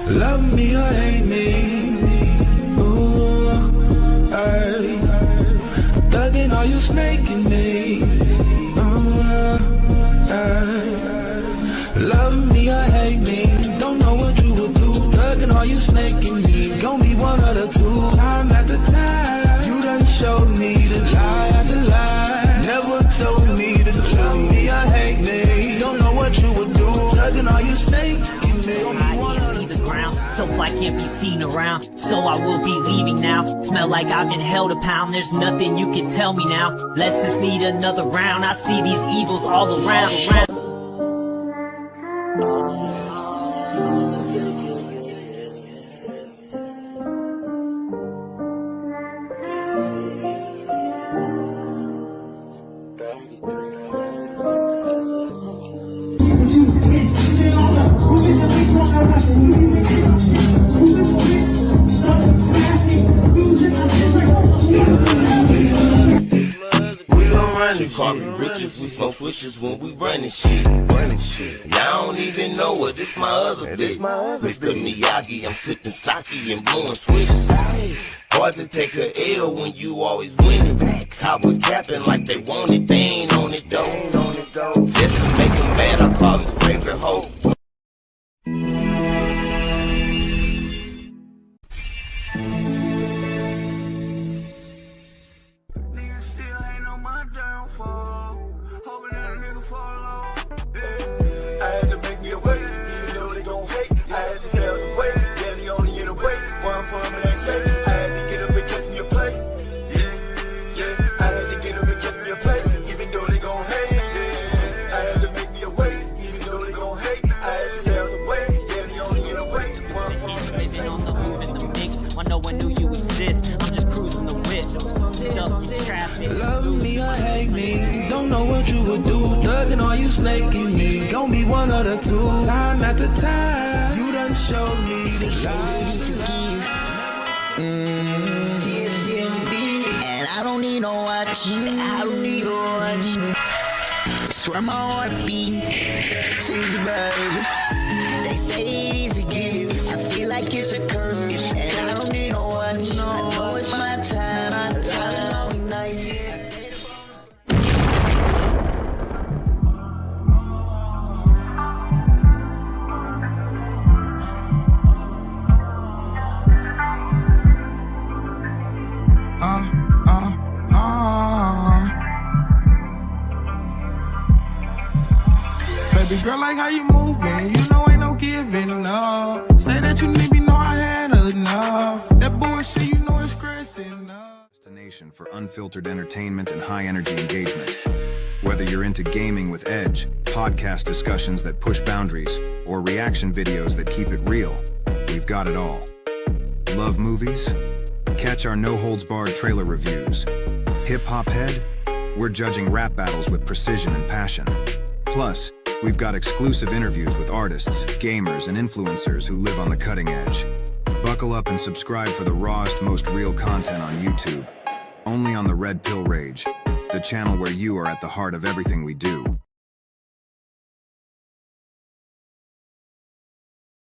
Love me or hate me. Ooh, ay. Thugging, are you snaking me? Ay. Love me or hate me. Don't know what you would do. Thugging, are you snaking me? Gon' be one of the two. Time after time, you done showed me the lie after lie. Never told me the truth. Love me or hate me. Don't know what you would do. Thugging, are you snaking me? Gon' be one of the two. So I can't be seen around, so I will be leaving now. Smell like I've been held a pound, there's nothing you can tell me now. Let's just need another round, I see these evils all around. Call me riches, we smoke swishes when we running shit. Y'all don't even know what this my other bitch. Mr. Miyagi, I'm sipping sake and blowing swishes. Hard to take a L when you always winning. I was capping like they want it, they ain't on it though. Just to make him mad, I call his favorite hoe. Love me or hate me, don't know what you would do. Thugging, are you snaking me? Gon' be one of the two. Time after time, you done showed me the truth. And I don't need no watch. I don't need no watch. Swear my heart beat to the baby. They say it is a gift. I feel like it's a curse. And I don't need no watch. I know it's my time. Baby girl, like how you moving, you know ain't no giving up. Say that you need me, know I had enough. That bullshit, you know it's stressing up. Destination for unfiltered entertainment and high energy engagement. Whether you're into gaming with Edge, podcast discussions that push boundaries, or reaction videos that keep it real, we've got it all. Love movies? Catch our no-holds-barred trailer reviews. Hip-hop head? We're judging rap battles with precision and passion. Plus, we've got exclusive interviews with artists, gamers, and influencers who live on the cutting edge. Buckle up and subscribe for the rawest, most real content on YouTube. Only on the Red Pill Rage, the channel where you are at the heart of everything we do.